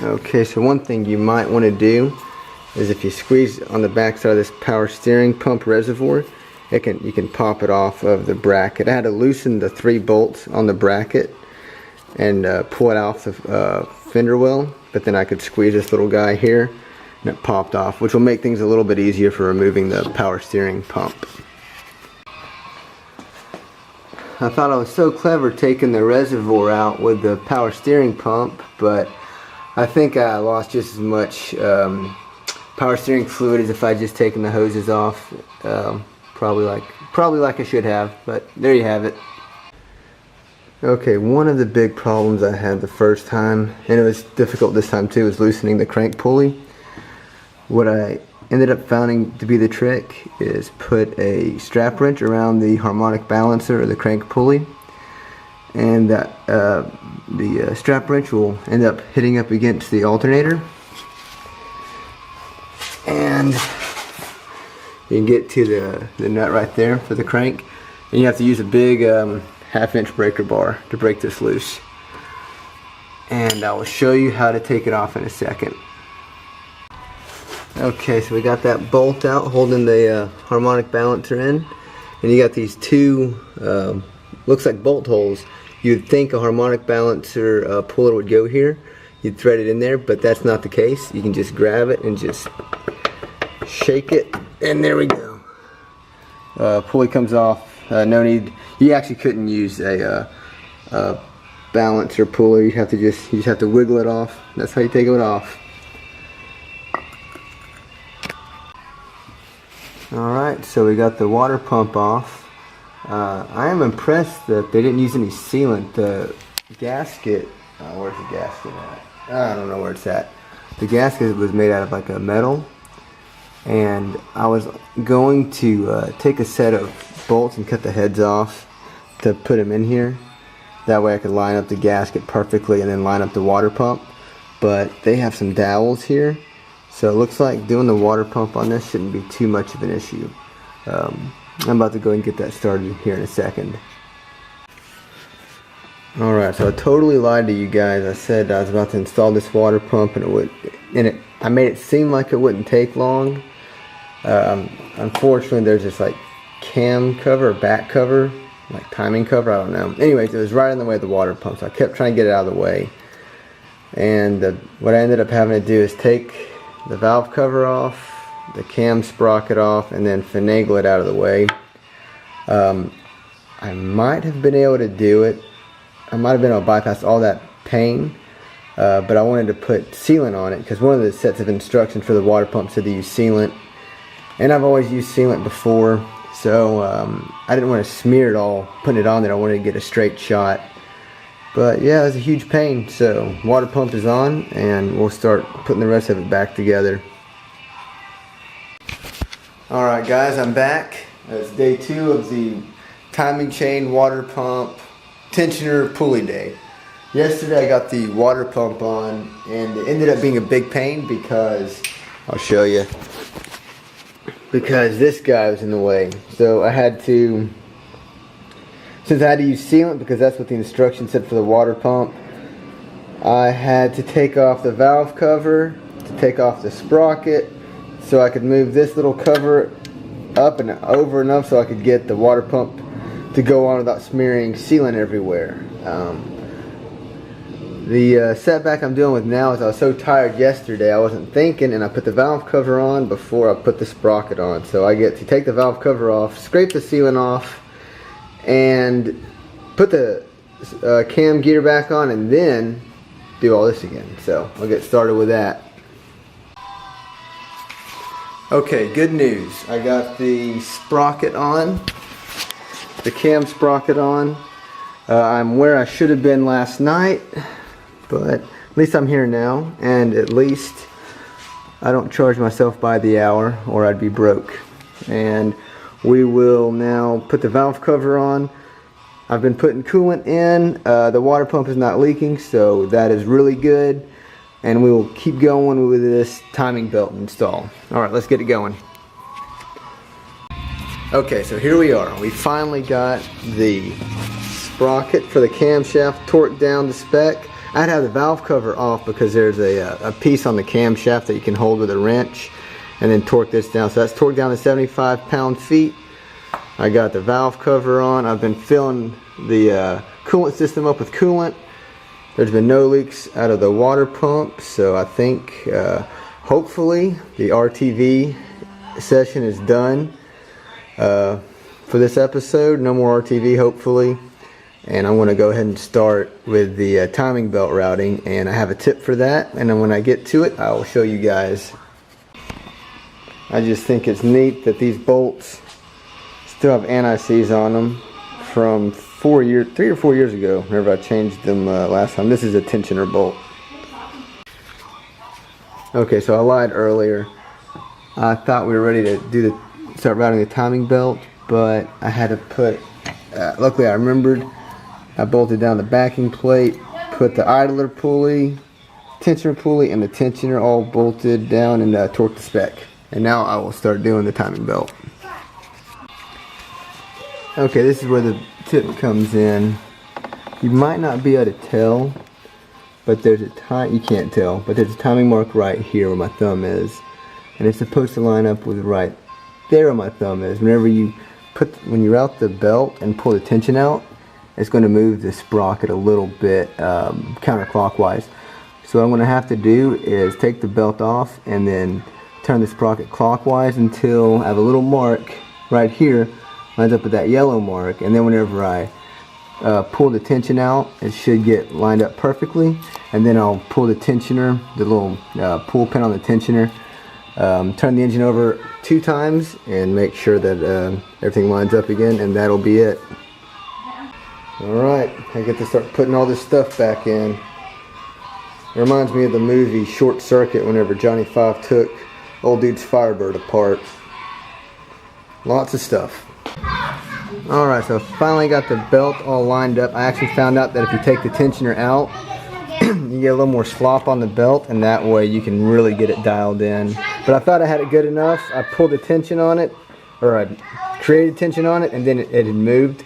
Okay, so one thing you might want to do is if you squeeze on the back side of this power steering pump reservoir, you can pop it off of the bracket. I had to loosen the 3 bolts on the bracket and pull it off the fender well, but then I could squeeze this little guy here and it popped off, which will make things a little bit easier for removing the power steering pump. I thought I was so clever taking the reservoir out with the power steering pump, but I think I lost just as much power steering fluid as if I just taken the hoses off. Probably like I should have, but there you have it. Okay, one of the big problems I had the first time, and it was difficult this time too, was loosening the crank pulley. What I ended up finding to be the trick is put a strap wrench around the harmonic balancer or the crank pulley, and that the strap wrench will end up hitting up against the alternator, and you can get to the nut right there for the crank, and you have to use a big 1/2-inch breaker bar to break this loose, and I will show you how to take it off in a second. Okay, so we got that bolt out holding the harmonic balancer in, and you got these 2 looks like bolt holes. You'd think a harmonic balancer puller would go here. You'd thread it in there, but that's not the case. You can just grab it and just shake it, and there we go. Pulley comes off. No need. You actually couldn't use a balancer puller. You just have to wiggle it off. That's how you take it off. Alright, so we got the water pump off. I am impressed that they didn't use any sealant. The gasket, where's the gasket at? I don't know where it's at. The gasket was made out of like a metal, and I was going to take a set of bolts and cut the heads off to put them in here. That way I could line up the gasket perfectly and then line up the water pump. But they have some dowels here, so it looks like doing the water pump on this shouldn't be too much of an issue. I'm about to go and get that started here in a second. Alright, so I totally lied to you guys. I said I was about to install this water pump, and I made it seem like it wouldn't take long. Unfortunately, there's this like cam cover or back cover, like timing cover, I don't know. Anyways, it was right in the way of the water pump, so I kept trying to get it out of the way. And what I ended up having to do is take the valve cover off, the cam sprocket off, and then finagle it out of the way. I might have been able to do it. I might have been able to bypass all that pain, but I wanted to put sealant on it because one of the sets of instructions for the water pump said to use sealant, and I've always used sealant before, so I didn't want to smear it all putting it on there. I wanted to get a straight shot. But yeah, it was a huge pain. So water pump is on, and we'll start putting the rest of it back together. Alright guys, I'm back. It's day 2 of the timing chain water pump tensioner pulley day. Yesterday I got the water pump on, and it ended up being a big pain because, I'll show you, because this guy was in the way. So I had to, since I had to use sealant because that's what the instructions said for the water pump, I had to take off the valve cover, to take off the sprocket, so I could move this little cover up and over enough so I could get the water pump to go on without smearing sealant everywhere. The setback I'm dealing with now is I was so tired yesterday I wasn't thinking, and I put the valve cover on before I put the sprocket on. So I get to take the valve cover off, scrape the sealant off, and put the cam gear back on, and then do all this again. So I'll get started with that. Okay, good news. I got the sprocket on, the cam sprocket on. I'm where I should have been last night, but at least I'm here now, and at least I don't charge myself by the hour or I'd be broke. And we will now put the valve cover on. I've been putting coolant in. The water pump is not leaking, so that is really good. And we will keep going with this timing belt install. Alright, let's get it going. Okay, so here we are. We finally got the sprocket for the camshaft torqued down to spec. I had to have the valve cover off because there's a piece on the camshaft that you can hold with a wrench and then torque this down. So that's torqued down to 75 pound-feet. I got the valve cover on. I've been filling the coolant system up with coolant. There's been no leaks out of the water pump, so I think hopefully the RTV session is done for this episode. No more RTV, hopefully. And I want to go ahead and start with the timing belt routing, and I have a tip for that, and then when I get to it I will show you guys. I just think it's neat that these bolts still have anti-seize on them from 3 or 4 years ago, whenever I changed them last time. This is a tensioner bolt. Okay, so I lied earlier. I thought we were ready to start routing the timing belt, but I had to put, luckily I remembered, I bolted down the backing plate, put the idler pulley, tensioner pulley, and the tensioner all bolted down, and torqued the spec. And now I will start doing the timing belt. Okay, this is where the tip comes in. You might not be able to tell, but there's you can't tell, but there's a timing mark right here where my thumb is. And it's supposed to line up with right there where my thumb is. When you route the belt and pull the tension out, it's going to move the sprocket a little bit counterclockwise. So what I'm going to have to do is take the belt off and then turn the sprocket clockwise until I have a little mark right here, lines up with that yellow mark, and then whenever I pull the tension out, it should get lined up perfectly, and then I'll pull the tensioner, the little pull pin on the tensioner, turn the engine over 2 times and make sure that everything lines up again, and that'll be it. Alright, I get to start putting all this stuff back in. It reminds me of the movie Short Circuit, whenever Johnny Five took old dude's Firebird apart. Lots of stuff. Alright, so I finally got the belt all lined up. I actually found out that if you take the tensioner out, you get a little more slop on the belt, and that way you can really get it dialed in. But I thought I had it good enough. I pulled the tension on it, or I created tension on it, and then it had moved.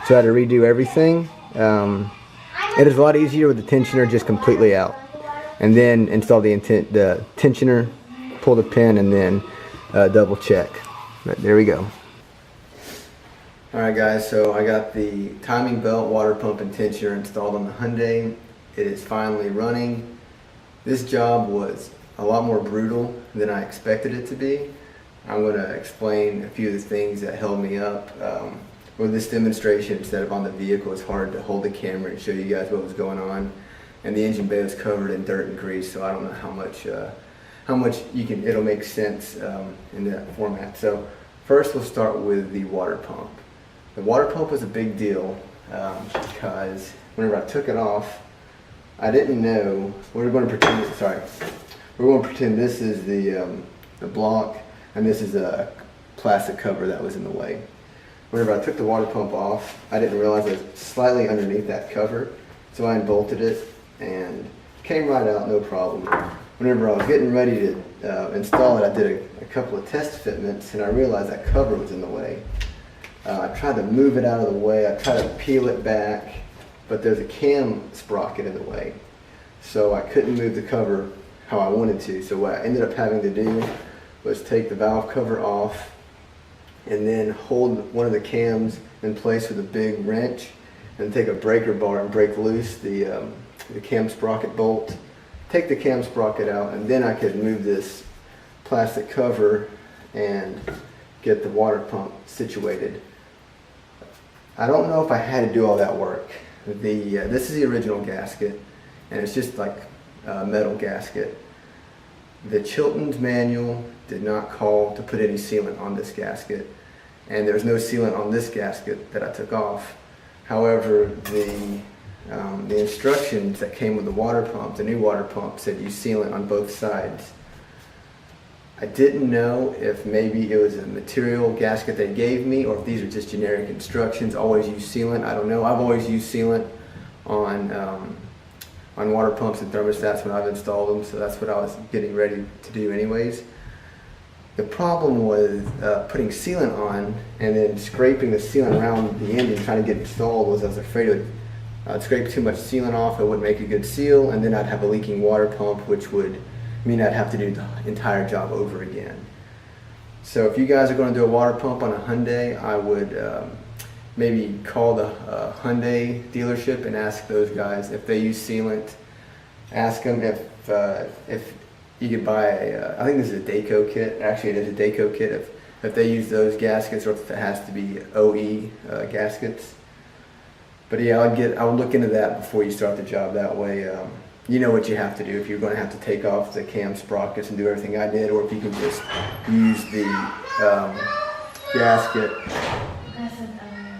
So I had to redo everything. It is a lot easier with the tensioner just completely out. And then install the tensioner, pull the pin, and then double check. But there we go. Alright guys, so I got the timing belt, water pump, and tensioner installed on the Hyundai. It is finally running. This job was a lot more brutal than I expected it to be. I'm going to explain a few of the things that held me up. With this demonstration, instead of on the vehicle, it's hard to hold the camera and show you guys what was going on. And the engine bay was covered in dirt and grease, so I don't know how much it'll make sense in that format. So first we'll start with the water pump. The water pump was a big deal because whenever I took it off, I didn't know. We're going to pretend this is the block, and this is a plastic cover that was in the way. Whenever I took the water pump off, I didn't realize it was slightly underneath that cover, so I unbolted it and came right out, no problem. Whenever I was getting ready to install it, I did a couple of test fitments, and I realized that cover was in the way. I tried to move it out of the way, I tried to peel it back, but there's a cam sprocket in the way, so I couldn't move the cover how I wanted to. So what I ended up having to do was take the valve cover off, and then hold one of the cams in place with a big wrench, and take a breaker bar and break loose the cam sprocket bolt, take the cam sprocket out, and then I could move this plastic cover and get the water pump situated. I don't know if I had to do all that work. This is the original gasket, and it's just like a metal gasket. The Chilton's manual did not call to put any sealant on this gasket, and there's no sealant on this gasket that I took off. However, the instructions that came with the water pump, the new water pump, said use sealant on both sides. I didn't know if maybe it was a material gasket they gave me, or if these are just generic instructions. Always use sealant. I don't know. I've always used sealant on water pumps and thermostats when I've installed them, so that's what I was getting ready to do anyways. The problem with putting sealant on and then scraping the sealant around the engine trying to get it installed was I was afraid it would I'd scrape too much sealant off, it wouldn't make a good seal, and then I'd have a leaking water pump, which would mean I'd have to do the entire job over again. So if you guys are going to do a water pump on a Hyundai, I would maybe call the Hyundai dealership and ask those guys if they use sealant. Ask them if you could buy I think this is a Daco kit. Actually, it is a Daco kit. If they use those gaskets, or if it has to be OE gaskets. But yeah, I would look into that before you start the job. That way, you know what you have to do. If you're going to have to take off the cam sprockets and do everything I did, or if you can just use the gasket.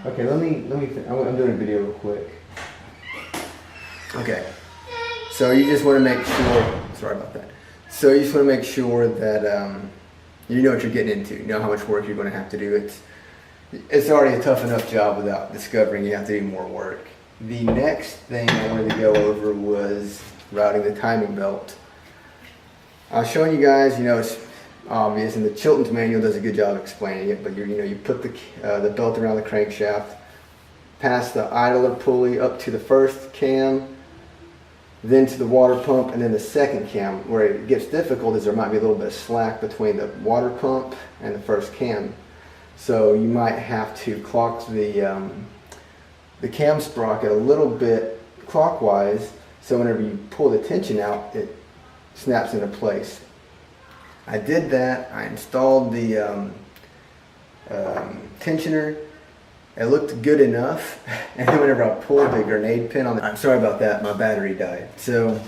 Okay, let me. I'm doing a video real quick. Okay, so you just want to make sure. Sorry about that. So you just want to make sure that you know what you're getting into. You know how much work you're going to have to do. It's already a tough enough job without discovering you have to do more work. The next thing I wanted to go over was routing the timing belt. I was showing you guys, it's obvious, and the Chilton's manual does a good job explaining it, but you put the belt around the crankshaft, past the idler pulley up to the first cam, then to the water pump, and then the second cam. Where it gets difficult is there might be a little bit of slack between the water pump and the first cam. So you might have to clock the cam sprocket a little bit clockwise, so whenever you pull the tension out, it snaps into place. I did that. I installed the tensioner. It looked good enough, and then whenever I pulled the grenade pin on I'm sorry about that, my battery died. So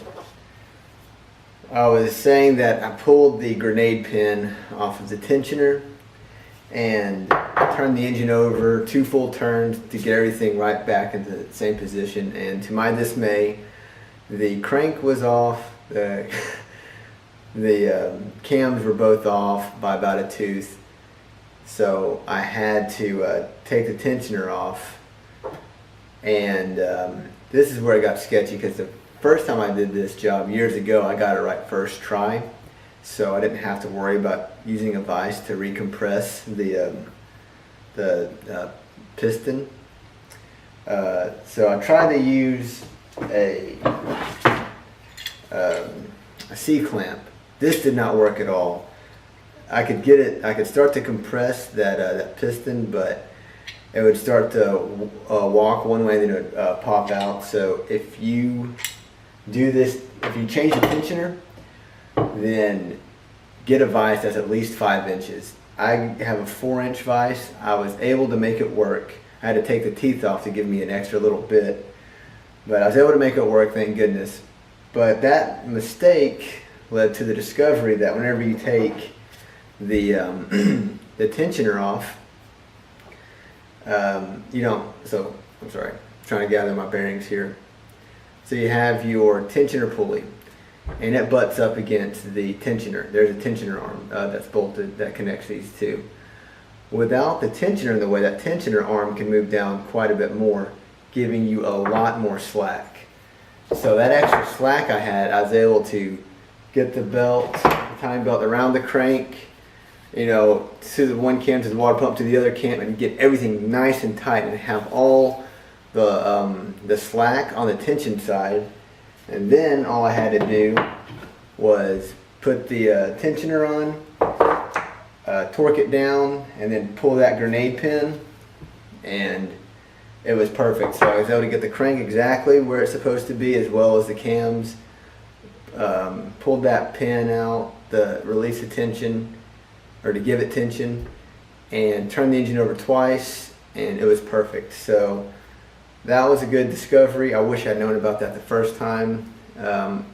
I was saying that I pulled the grenade pin off of the tensioner and turned the engine over 2 full turns to get everything right back into the same position, and to my dismay, the crank was off, the cams were both off by about a tooth. So I had to take the tensioner off, and this is where it got sketchy, because the first time I did this job years ago, I got it right first try, so I didn't have to worry about using a vise to recompress the piston. So I tried to use a C-clamp. This did not work at all. I could start to compress that piston, but it would start to walk one way and then it would pop out. So if you do this, if you change the tensioner, then get a vise that's at least 5 inches. I have a 4-inch vise. I was able to make it work. I had to take the teeth off to give me an extra little bit, but I was able to make it work, thank goodness. But that mistake led to the discovery that whenever you take the tensioner off, so I'm sorry, I'm trying to gather my bearings here. So you have your tensioner pulley, and it butts up against the tensioner. There's a tensioner arm that's bolted that connects these two. Without the tensioner in the way, that tensioner arm can move down quite a bit more, giving you a lot more slack. So that extra slack I had, I was able to get the timing belt around the crank, to the one cam, to the water pump, to the other cam, and get everything nice and tight, and have all the slack on the tension side. And then all I had to do was put the tensioner on, torque it down, and then pull that grenade pin, and it was perfect. So I was able to get the crank exactly where it's supposed to be, as well as the cams. Pulled that pin out, release the tension, or to give it tension, and turn the engine over twice, and it was perfect. So that was a good discovery. I wish I'd known about that the first time, and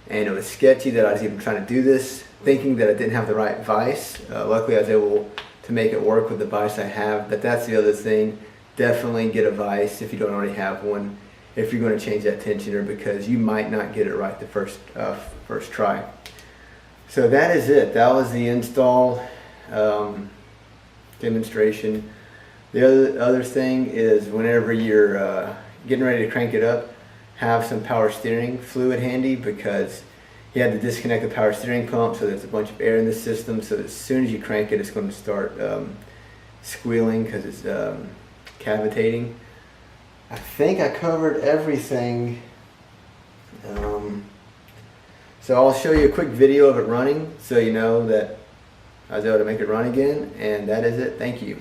it was sketchy that I was even trying to do this, thinking that I didn't have the right vise. Luckily I was able to make it work with the vise I have, but that's the other thing. Definitely get a vise if you don't already have one, if you're going to change that tensioner, because you might not get it right the first try. So that is it. That was the install demonstration. The other thing is, whenever you're getting ready to crank it up, have some power steering fluid handy, because you had to disconnect the power steering pump, so there's a bunch of air in the system, so as soon as you crank it, it's going to start squealing because it's cavitating. I think I covered everything. So I'll show you a quick video of it running so you know that I was able to make it run again, and that is it. Thank you.